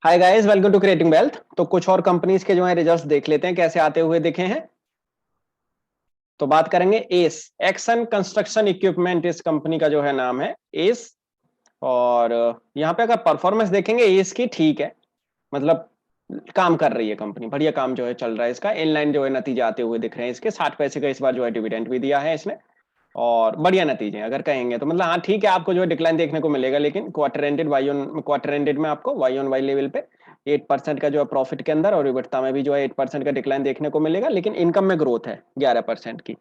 Hi guys, welcome to creating wealth. तो कुछ और कंपनीज के जो है रिजल्ट्स देख लेते हैं कैसे आते हुए दिखे हैं। तो बात करेंगे एस एक्शन कंस्ट्रक्शन इक्विपमेंट, इस कंपनी का जो है नाम है एस। और यहाँ पे अगर परफॉर्मेंस देखेंगे एस की ठीक है, मतलब काम कर रही है कंपनी, बढ़िया काम जो है चल रहा है इसका। इनलाइन जो है नतीजे आते हुए दिख रहे हैं इसके। 60 पैसे का इस बार जो है डिविडेंड भी दिया है इसने और बढ़िया नतीजे हैं अगर कहेंगे तो। मतलब हाँ ठीक है, आपको जो है डिक्लाइन देखने को मिलेगा, लेकिन क्वार्टर एंडेड में आपको वाई ऑन वाई लेवल पे 8% का जो है प्रॉफिट के अंदर, और EBITDA में भी जो है 8% का डिक्लाइन देखने को मिलेगा, लेकिन इनकम में ग्रोथ है 11% की।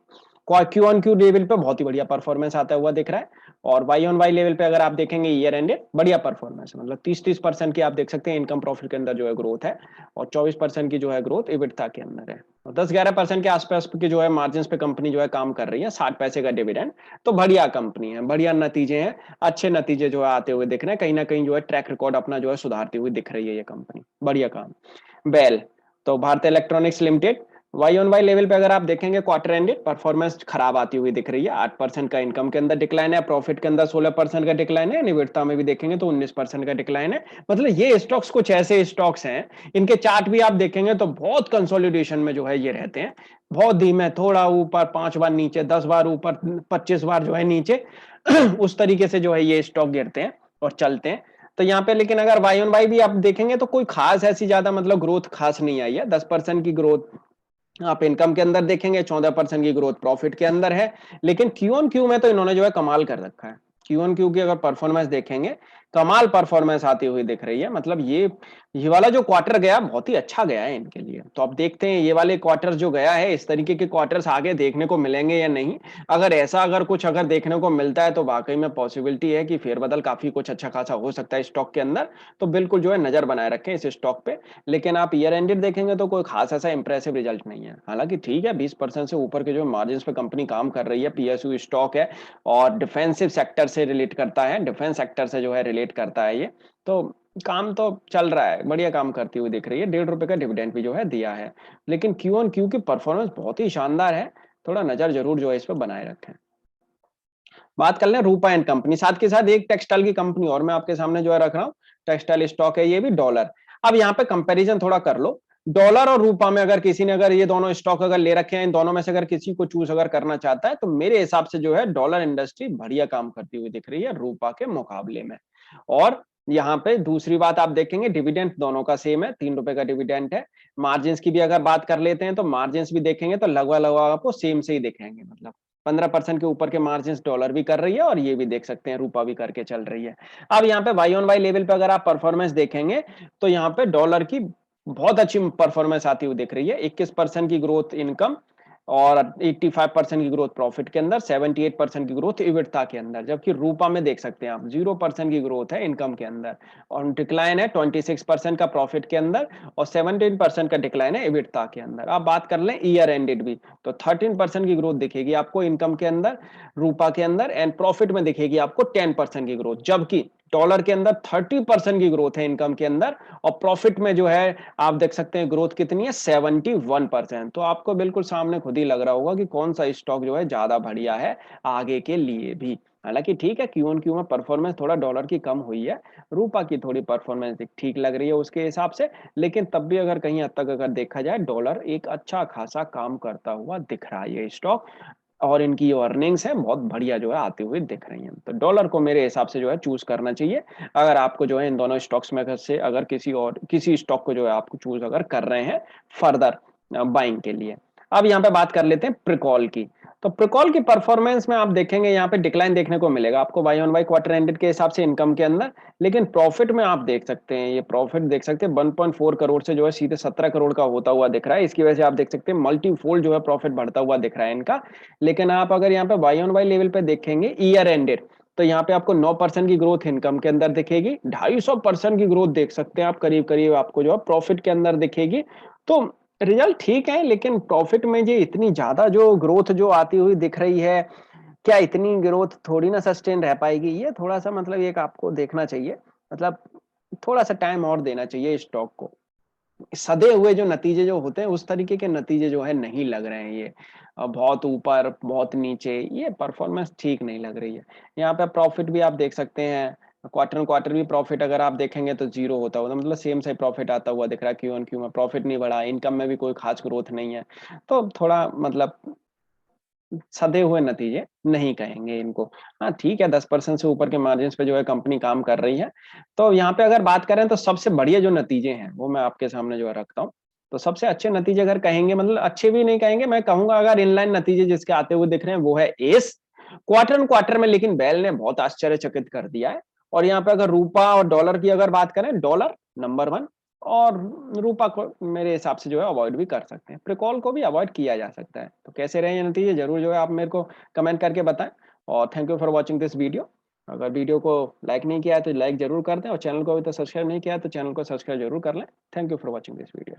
क्यू ऑन क्यू लेवल पे बहुत ही बढ़िया परफॉर्मेंस आता हुआ दिख रहा है। और वाई ऑन वाई लेवल पे अगर आप देखेंगे ईयर एंडेड बढ़िया परफॉर्मेंस है, मतलब 30% की आप देख सकते हैं इनकम प्रॉफिट के अंदर जो है ग्रोथ है। और 24% की जो है ग्रोथ EBITDA के अंदर है। 10-11% के आसपास की जो है मार्जिन पे कंपनी जो है काम कर रही है। 60 पैसे का डिविडेंड, तो बढ़िया कंपनी है, बढ़िया नतीजे हैं, अच्छे नतीजे जो है आते हुए दिख रहे हैं। कहीं ना कहीं जो है ट्रैक रिकॉर्ड अपना जो है सुधारती हुई दिख रही है ये कंपनी, बढ़िया काम। बेल, तो Bharat electronics limited, Y on Y level पे अगर आप देखेंगे क्वार्टर एंडेड परफॉर्मेंस खराब आती हुई दिख रही है। 8% का इनकम के अंदर डिक्लाइन है, प्रॉफिट के अंदर 16% का डिक्लाइन है, निविड़ता में भी देखेंगे तो 19% का डिक्लाइन है। मतलब ये स्टॉक्स कुछ ऐसे स्टॉक्स हैं, इनके चार्ट भी आप देखेंगे तो बहुत कंसोलिडेशन में जो है ये रहते हैं, बहुत धीमे, थोड़ा ऊपर 5 बार नीचे, 10 बार ऊपर, 25 बार जो है नीचे उस तरीके से जो है ये स्टॉक गिरते हैं और चलते हैं। तो यहाँ पे लेकिन अगर वाई ऑन वाई भी आप देखेंगे तो कोई खास ऐसी ज्यादा मतलब ग्रोथ खास नहीं आई है। 10% की ग्रोथ आप इनकम के अंदर देखेंगे, 14% की ग्रोथ प्रॉफिट के अंदर है। लेकिन क्यू ऑन क्यू में तो इन्होंने जो है कमाल कर रखा है। क्यू ऑन क्यू की अगर परफॉर्मेंस देखेंगे, कमाल परफॉर्मेंस आती हुई दिख रही है। मतलब ये वाला जो क्वार्टर गया बहुत ही अच्छा गया है इनके लिए। तो अब देखते हैं ये वाले क्वार्टर जो गया है, इस तरीके के क्वार्टर्स आगे देखने को मिलेंगे या नहीं। अगर ऐसा अगर कुछ अगर देखने को मिलता है तो वाकई में पॉसिबिलिटी है कि फेरबदल काफी कुछ अच्छा खासा हो सकता है स्टॉक के अंदर। तो बिल्कुल जो है नजर बनाए रखें इस स्टॉक पे। लेकिन आप ईयर एंडेड देखेंगे तो कोई खास ऐसा इंप्रेसिव रिजल्ट नहीं है। हालांकि ठीक है, 20% से ऊपर के जो मार्जिन पे कंपनी काम कर रही है, PSU स्टॉक है और डिफेंसिव सेक्टर से रिलेट करता है, डिफेंस सेक्टर से जो है रिलेट करता है ये। तो काम तो चल रहा है, बढ़िया काम करती हुई दिख रही है। 1.5 रुपए का डिविडेंड भी जो है दिया है। लेकिन क्यू ऑन क्यू की परफॉर्मेंस बहुत ही शानदार है, थोड़ा नजर जरूर जो है इस पर बनाए रखें। बात कर लें रूपा एंड कंपनी, साथ के साथ एक टेक्सटाइल की कंपनी और मैं आपके सामने जो है रख रहा हूँ। टेक्सटाइल स्टॉक है ये भी, डॉलर। अब यहाँ पे कंपैरिजन थोड़ा कर लो। डॉलर और रूपा में अगर किसी ने अगर ये दोनों स्टॉक अगर ले रखे हैं, इन दोनों में से अगर किसी को चूज अगर करना चाहता है तो मेरे हिसाब से जो है डॉलर इंडस्ट्री बढ़िया काम करती हुई दिख रही है रूपा के मुकाबले में। और यहाँ पे दूसरी बात आप देखेंगे, डिविडेंड दोनों का सेम है, 3 रुपए का डिविडेंड है। मार्जिन की भी अगर बात कर लेते हैं तो मार्जिन भी देखेंगे तो लगभग लगभग आपको सेम से ही दिखेंगे। मतलब 15% के ऊपर के मार्जिन डॉलर भी कर रही है और ये भी देख सकते हैं रूपा भी करके चल रही है। अब यहाँ पे वाई ऑन वाई लेवल पे अगर आप परफॉर्मेंस देखेंगे तो यहाँ पे डॉलर की बहुत अच्छी परफॉर्मेंस आती हुई दिख रही है। 21% की ग्रोथ इनकम और 85% की ग्रोथ प्रॉफिट के अंदर, 78% की ग्रोथ इबिटदा के अंदर। जबकि रूपा में देख सकते हैं आप 0% की ग्रोथ है इनकम के अंदर और डिक्लाइन है 26% का प्रॉफिट के अंदर और 17% का डिक्लाइन है इबिटदा के अंदर। आप बात कर लें ईयर एंडेड भी तो 13% की ग्रोथ दिखेगी आपको इनकम के अंदर रूपा के अंदर, एंड प्रॉफिट में दिखेगी आपको 10% की ग्रोथ। जबकि डॉलर के अंदर 30% की ग्रोथ है इनकम के अंदर और प्रॉफिट में जो है आप देख सकते हैं ग्रोथ कितनी है, 71%। तो आपको बिल्कुल सामने खुद ही लग रहा होगा कि कौन सा स्टॉक जो है ज्यादा बढ़िया है आगे के लिए भी। हालांकि ठीक है, क्यू ऑन क्यू में परफॉर्मेंस थोड़ा डॉलर की कम हुई है, रूपा की थोड़ी परफॉर्मेंस ठीक लग रही है उसके हिसाब से। लेकिन तब भी अगर कहीं हद तक अगर देखा जाए, डॉलर एक अच्छा खासा काम करता हुआ दिख रहा है ये स्टॉक। और इनकी जो अर्निंग्स है बहुत बढ़िया जो है आती हुई दिख रही हैं। तो डॉलर को मेरे हिसाब से जो है चूज करना चाहिए अगर आपको जो है इन दोनों स्टॉक्स में से अगर किसी स्टॉक को जो है आपको चूज अगर कर रहे हैं फर्दर बाइंग के लिए। अब यहाँ पे बात कर लेते हैं प्रिकॉल की। तो प्रिकॉल की परफॉर्मेंस में आप देखेंगे यहाँ पे डिक्लाइन देखने को मिलेगा आपको Y on Y quarter ended के हिसाब से इनकम के अंदर। लेकिन प्रॉफिट में आप देख सकते हैं, ये प्रॉफिट देख सकते हैं 1.4 करोड़ से जो है सीधे 17 करोड़ का होता हुआ दिख रहा है। इसकी वजह से आप देख सकते हैं मल्टीफोल्ड जो है प्रॉफिट बढ़ता हुआ दिख रहा है इनका। लेकिन आप अगर यहाँ पे वाई ऑन वाई लेवल पे देखेंगे ईयर एंडेड, तो यहाँ पे आपको 9% की ग्रोथ इनकम के अंदर दिखेगी, 250% की ग्रोथ देख सकते हैं आप करीब करीब आपको जो है प्रॉफिट के अंदर दिखेगी। तो रिजल्ट ठीक है, लेकिन प्रॉफिट में जो इतनी ज्यादा जो ग्रोथ जो आती हुई दिख रही है, क्या इतनी ग्रोथ थोड़ी ना सस्टेन रह पाएगी, ये थोड़ा सा मतलब एक आपको देखना चाहिए। मतलब थोड़ा सा टाइम और देना चाहिए स्टॉक को। सदे हुए जो नतीजे जो होते हैं उस तरीके के नतीजे जो है नहीं लग रहे हैं ये। बहुत ऊपर बहुत नीचे, ये परफॉर्मेंस ठीक नहीं लग रही है। यहाँ पे प्रॉफिट भी आप देख सकते हैं क्वार्टर ऑन क्वार्टर भी प्रॉफिट अगर आप देखेंगे तो जीरो होता हुआ, मतलब सेम से प्रॉफिट आता हुआ दिख रहा है, क्यू ऑन क्यू में प्रॉफिट नहीं बढ़ा, इनकम में भी कोई खास ग्रोथ नहीं है, तो थोड़ा मतलब सधे हुए नतीजे नहीं कहेंगे इनको। हाँ ठीक है, 10% से ऊपर के मार्जिन पे जो है कंपनी काम कर रही है। तो यहाँ पे अगर बात करें तो सबसे बढ़िया जो नतीजे हैं वो मैं आपके सामने जो है रखता हूँ। तो सबसे अच्छे नतीजे अगर कहेंगे, मतलब अच्छे भी नहीं कहेंगे, मैं कहूंगा अगर इनलाइन नतीजे जिसके आते हुए दिख रहे हैं वो है एस। क्वार्टर ऑन क्वार्टर में लेकिन बेल ने बहुत आश्चर्यचकित कर दिया है। और यहाँ पे अगर रूपा और डॉलर की अगर बात करें, डॉलर नंबर 1, और रूपा को मेरे हिसाब से जो है अवॉइड भी कर सकते हैं, प्रिकॉल को भी अवॉइड किया जा सकता है। तो कैसे रहे ये नतीजे जरूर जो है आप मेरे को कमेंट करके बताएं। और thank you for watching this video. अगर वीडियो को लाइक नहीं किया है तो लाइक जरूर कर दें, और चैनल को अभी तक सब्सक्राइब नहीं किया है तो चैनल को सब्सक्राइब जरूर कर लें। Thank you for watching this video.